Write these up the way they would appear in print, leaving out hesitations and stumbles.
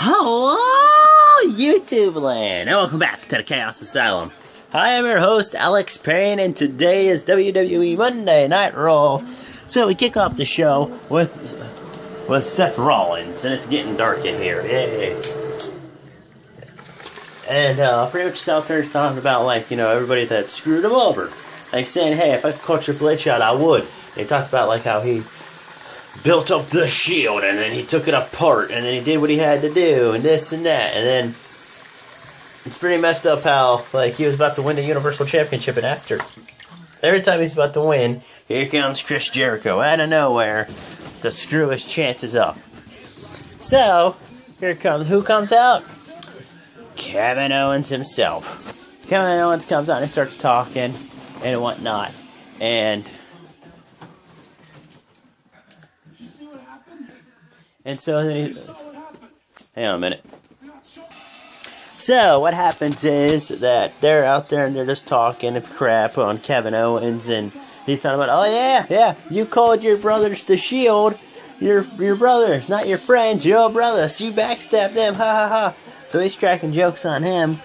Hello, YouTube land, and welcome back to the Chaos Asylum. I am your host, Alex Payne, and today is WWE Monday Night Raw. So we kick off the show with Seth Rollins, and it's getting dark in here. Yay! And pretty much South Turner's talking about, like, you know, everybody that screwed him over. Like saying, hey, if I could call Triple H out, I would. They talked about, like, how he built up the Shield, and then he took it apart, and then he did what he had to do, and this and that, and then it's pretty messed up how, like, he was about to win the Universal Championship, and after, every time he's about to win, here comes Chris Jericho out of nowhere to screw his chances up. So, here comes, who comes out? Kevin Owens himself. Kevin Owens comes out and he starts talking and whatnot, and so then he, hang on a minute. So what happens is that they're out there and they're just talking crap on Kevin Owens, and he's talking about, oh yeah, you called your brothers the Shield, your brothers, not your friends, your brothers, you backstabbed them, ha ha ha. So he's cracking jokes on him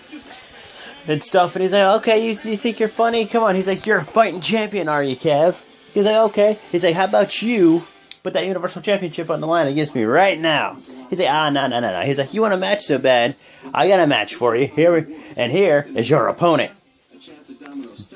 and stuff, and he's like, okay, you think you're funny? Come on. He's like, you're a fighting champion, are you, Kev? He's like, okay. He's like, how about you put that Universal Championship on the line against me right now? He's like, no. He's like, you want a match so bad? I got a match for you. Here is your opponent.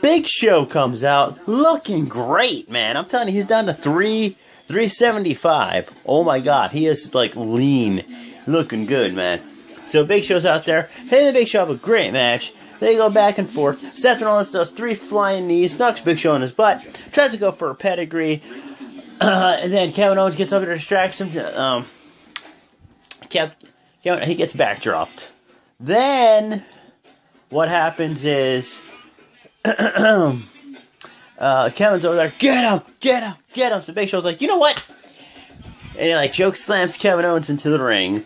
Big Show comes out looking great, man. I'm telling you, he's down to 375. Oh my God, he is like lean, looking good, man. So Big Show's out there. Him and Big Show have a great match. They go back and forth. Seth Rollins does 3 flying knees, knocks Big Show in his butt, tries to go for a pedigree, and then Kevin Owens gets up and distracts him. Kevin, he gets backdropped. Then what happens is Kevin's over there, get him. So Big Show's like, you know what? And he like choke slams Kevin Owens into the ring.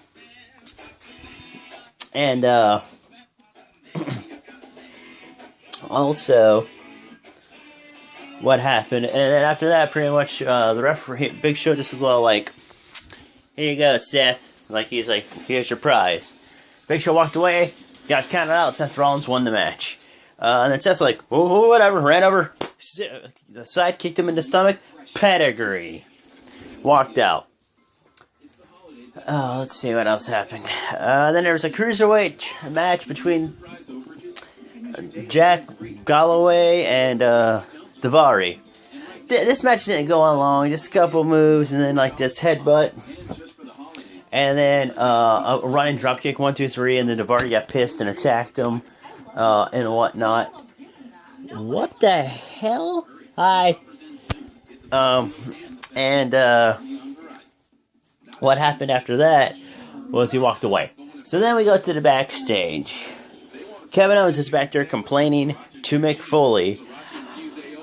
And also, what happened? And then after that, pretty much the referee, Big Show, just as well, like, here you go, Seth. Like, he's like, here's your prize. Big Show walked away, got counted out. Seth Rollins won the match. And then Seth's like, oh, whatever, ran over the side, kicked him in the stomach, pedigree, walked out. Let's see what else happened. Then there was a cruiserweight match between Jack Galloway and Daivari. This match didn't go on long, just a couple moves, and then like this headbutt, and then a running dropkick, 1, 2, 3, and then Daivari got pissed and attacked him and whatnot. What the hell? Hi. What happened after that was he walked away. So then we go to the backstage. Kevin Owens is back there complaining to Mick Foley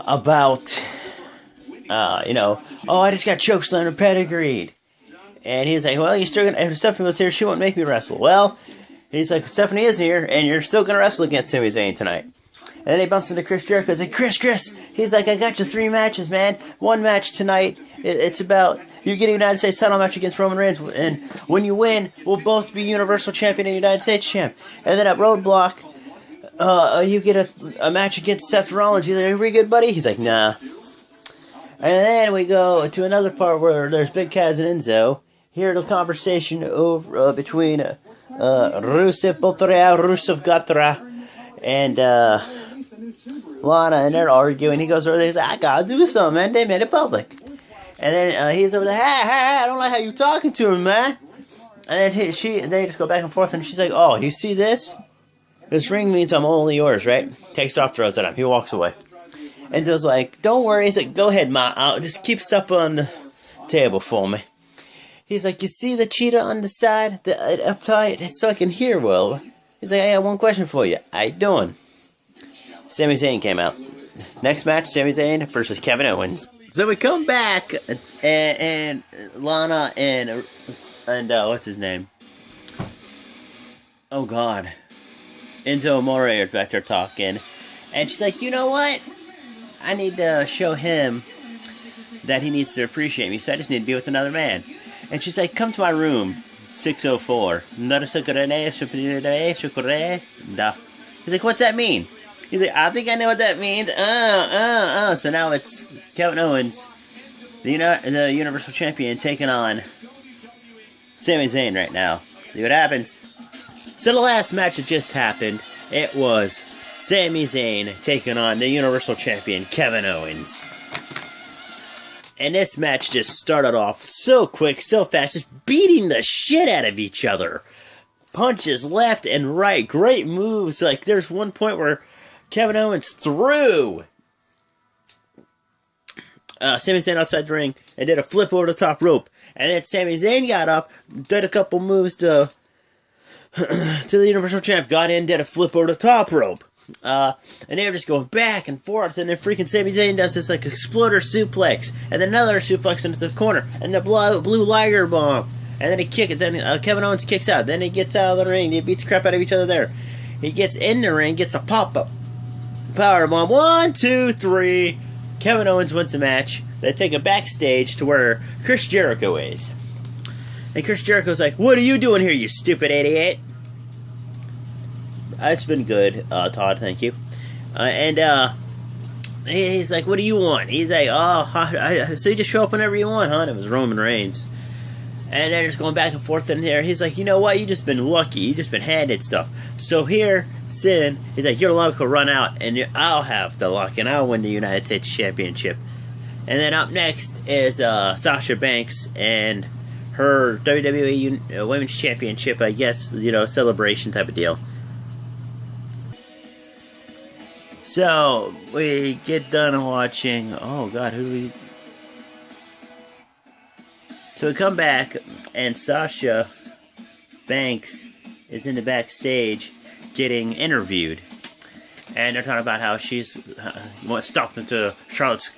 about, oh, I just got chokeslammed and pedigreed. And he's like, well, you're still gonna, if Stephanie was here, she wouldn't make me wrestle. Well, he's like, Stephanie isn't here, and you're still gonna wrestle against Sami Zayn tonight. And then he bumps into Chris Jericho. He's like, Chris. He's like, I got you 3 matches, man. 1 match tonight. It's about you getting a United States title match against Roman Reigns. And when you win, we'll both be Universal Champion and United States Champ. And then at Roadblock, you get a match against Seth Rollins. He's like, are we good, buddy? He's like, nah. And then we go to another part where there's Big Kaz and Enzo. Hear the conversation over between Rusev Gatra and Lana, and they're arguing. He goes over there, he's like, I gotta do something, man. They made it public. And then he's over there, hey, I don't like how you talking to him, man. And then they just go back and forth, and she's like, oh, you see this? This ring means I'm only yours, right? Takes it off, throws it up. He walks away. And Joe's like, don't worry. He's like, go ahead, Ma. I'll just keep stuff on the table for me. He's like, you see the cheetah on the side, the uptight? It's so I can hear well. He's like, I got one question for you. How you doing? Sami Zayn came out. Next match, Sami Zayn versus Kevin Owens. So we come back, and Lana and what's his name? Oh God, Enzo Amore are back there talking, and she's like, you know what? I need to show him that he needs to appreciate me, so I just need to be with another man. And she's like, come to my room. 604. He's like, what's that mean? He's like, I think I know what that means. So now it's Kevin Owens, the Universal Champion, taking on Sami Zayn right now. Let's see what happens. So the last match that just happened, it was Sami Zayn taking on the Universal Champion, Kevin Owens. And this match just started off so quick, so fast, just beating the shit out of each other. Punches left and right, great moves. Like, there's one point where Kevin Owens threw Sami Zayn outside the ring and did a flip over the top rope. And then Sami Zayn got up, did a couple moves to the Universal Champ, got in, did a flip over the top rope. And they were just going back and forth, and then freaking Sami Zayn does this like exploder suplex, and then another suplex into the corner, and the blue Liger bomb, and then he kick it. Then Kevin Owens kicks out. Then he gets out of the ring. They beat the crap out of each other there. He gets in the ring, gets a pop-up power bomb. 1, 2, 3. Kevin Owens wins the match. They take it backstage to where Chris Jericho is, and Chris Jericho's like, "What are you doing here, you stupid idiot?" It's been good, Todd, thank you. He's like, what do you want? He's like, so you just show up whenever you want, huh? And it was Roman Reigns. And they're just going back and forth in there. He's like, you know what? You just been lucky. You just been handed stuff. So here, Sin, he's like, your luck will run out, and I'll have the luck, and I'll win the United States Championship. And then up next is Sasha Banks and her WWE Women's Championship, I guess, celebration type of deal. So, we get done watching, oh god, who do we... So we come back, and Sasha Banks is in the backstage getting interviewed. And they're talking about how she's stalked into Charlotte's...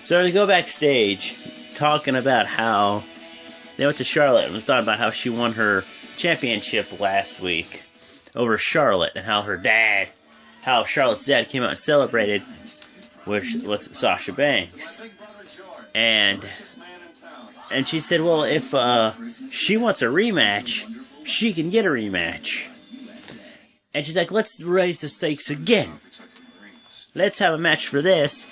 So they go backstage, talking about how they went to Charlotte and was talking about how she won her championship last week over Charlotte, and how Charlotte's dad came out and celebrated with Sasha Banks. And she said, well, if she wants a rematch, she can get a rematch. And she's like, let's raise the stakes again. Let's have a match for this,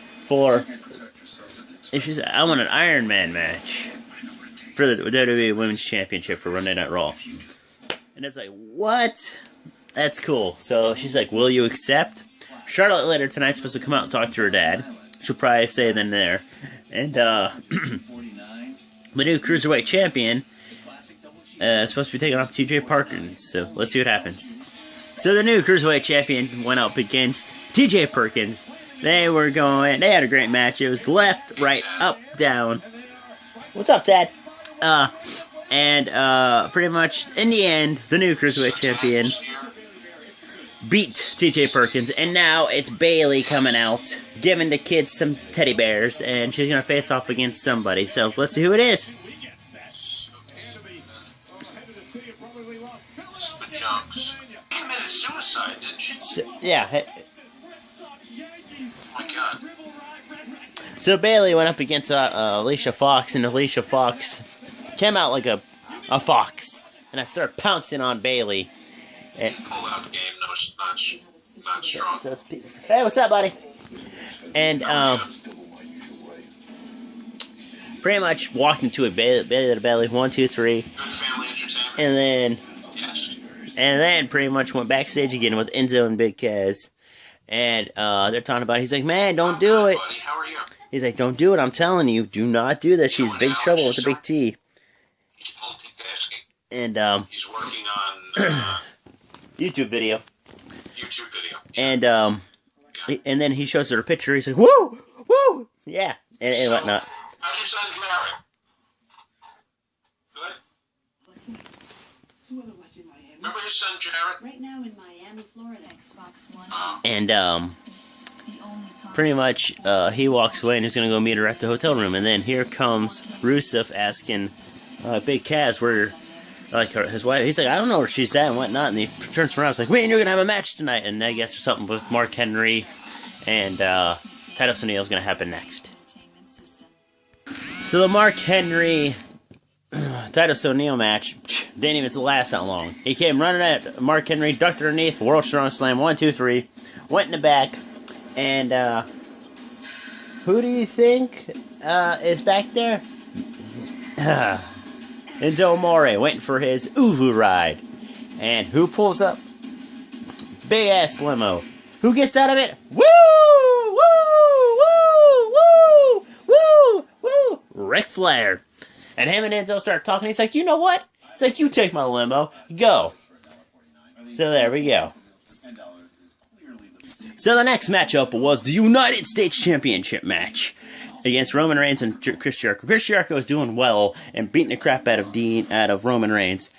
if she's, I want an Iron Man match for the WWE Women's Championship for Monday Night Raw. And it's like, what? That's cool. So she's like, will you accept? Charlotte later tonight's supposed to come out and talk to her dad. She'll probably say then there. And the new Cruiserweight Champion is supposed to be taking off TJ Perkins. So let's see what happens. So the new Cruiserweight Champion went up against TJ Perkins. They had a great match. It was left, right, up, down. What's up, Dad? Pretty much, in the end, the new Cruiserweight Champion beat TJ Perkins, and now it's Bayley coming out, giving the kids some teddy bears, and she's going to face off against somebody. So, let's see who it is. She committed suicide, didn't she? Yeah. Oh my god. So Bayley went up against Alicia Fox, and Alicia Fox came out like a fox, and I started pouncing on Bayley. Pull out game, not strong. So hey, what's up, buddy? And pretty much walked into a Bayley to Bayley, 1, 2, 3. Good family entertainment. And then, yes. And then pretty much went backstage again with Enzo and Big Kaz. And they're talking about it. He's like, man, don't do it. Buddy. How are you? He's like, don't do it. I'm telling you, do not do this. She's big trouble with a big T. He's multitasking. And he's working on YouTube video. And And then he shows her a picture. He's like, woo, woo, yeah, and whatnot. How's your son Jared? Good. Remember his son Jared? Right now in Miami, Florida, Xbox One. And pretty much he walks away and he's gonna go meet her at the hotel room. And then here comes Rusev asking Big Kaz where, like, his wife. He's like, I don't know where she's at and whatnot. And he turns around, and he's like, man, you're gonna have a match tonight. And I guess something with Mark Henry and Titus O'Neil's gonna happen next. So the Mark Henry Titus O'Neil match didn't even last that long. He came running at Mark Henry, ducked underneath, World Strong Slam, 1, 2, 3, went in the back, and who do you think is back there? Enzo Amore waiting for his Uvu ride. And who pulls up? Big ass limo. Who gets out of it? Woo! Woo! Woo! Woo! Woo! Woo! Ric Flair. And him and Enzo start talking. He's like, you know what? He's like, you take my limo. Go. So there we go. So the next matchup was the United States Championship match against Roman Reigns and Chris Jericho. Chris Jericho is doing well and beating the crap out of Roman Reigns.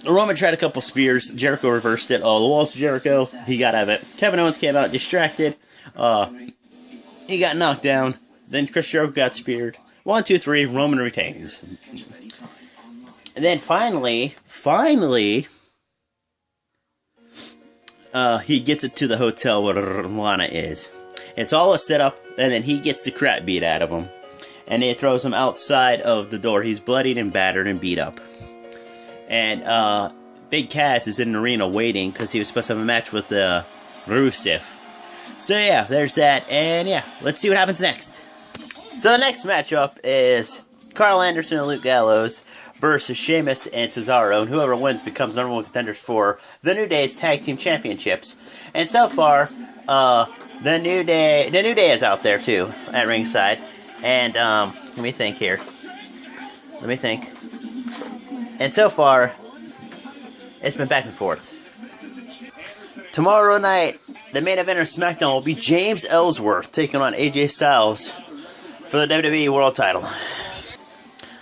Roman tried a couple spears. Jericho reversed it. The walls of Jericho. He got out of it. Kevin Owens came out distracted. He got knocked down. Then Chris Jericho got speared. 1, 2, 3. Roman retains. And then finally, he gets it to the hotel where Lana is. It's all a setup, and then he gets the crap beat out of him. And he throws him outside of the door. He's bloodied and battered and beat up. And Big Cass is in the arena waiting because he was supposed to have a match with Rusev. So yeah, there's that. And yeah, let's see what happens next. So the next matchup is Carl Anderson and Luke Gallows versus Sheamus and Cesaro, and whoever wins becomes #1 contenders for the New Day's Tag Team Championships. And so far, the New Day is out there too at ringside. And let me think here. And so far, it's been back and forth. Tomorrow night, the main event of SmackDown will be James Ellsworth taking on AJ Styles for the WWE World Title.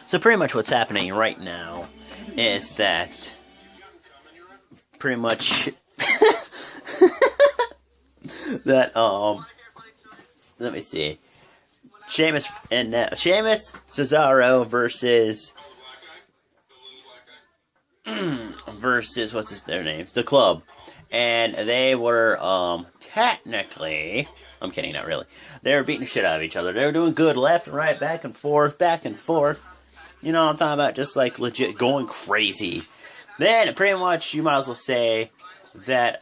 So pretty much what's happening right now is that pretty much that let me see. Sheamus, Cesaro versus what's their names? The Club. And they were technically, I'm kidding, not really. They were beating the shit out of each other. They were doing good left and right, back and forth. You know what I'm talking about? Just like legit going crazy. Then pretty much you might as well say that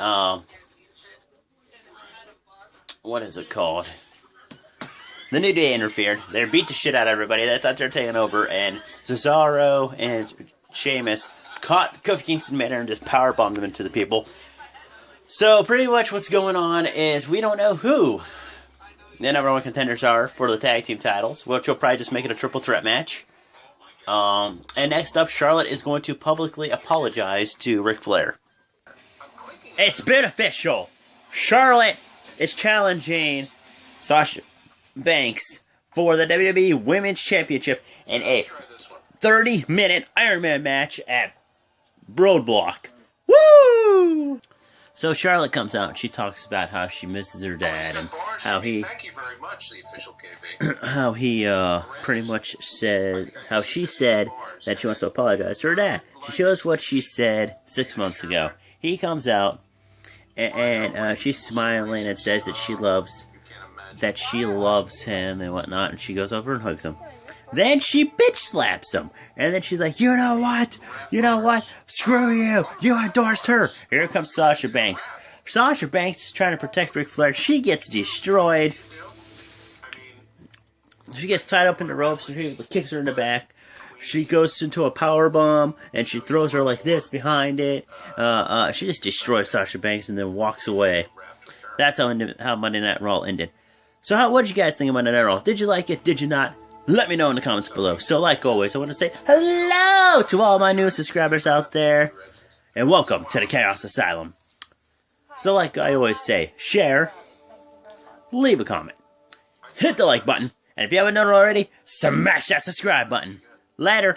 what is it called? The New Day interfered. They beat the shit out of everybody. They thought they were taking over, and Cesaro and Sheamus caught Kofi Kingston mid-air and just powerbombed them into the people. So pretty much what's going on is we don't know who the #1 contenders are for the tag team titles, which will probably just make it a triple threat match. And next up, Charlotte is going to publicly apologize to Ric Flair. It's been official. Charlotte is challenging Sasha Banks for the WWE Women's Championship in a 30-minute Iron Man match at Roadblock. Woo! So Charlotte comes out and she talks about how she misses her dad and how he pretty much said how she said that she wants to apologize to her dad. She shows what she said 6 months ago. He comes out and she's smiling and says that she loves him and whatnot, and she goes over and hugs him. Then she bitch slaps him. And then she's like, you know what? Screw you. You endorsed her. Here comes Sasha Banks. Sasha Banks is trying to protect Ric Flair. She gets destroyed. She gets tied up in the ropes and he kicks her in the back. She goes into a powerbomb and she throws her like this behind it. She just destroys Sasha Banks and then walks away. That's how Monday Night Raw ended. So what did you guys think of Monday Night Raw? Did you like it? Did you not? Let me know in the comments below. So like always, I want to say hello to all my new subscribers out there. And welcome to the Chaos Asylum. So like I always say, share, leave a comment, hit the like button, and if you haven't done it already, smash that subscribe button. Later.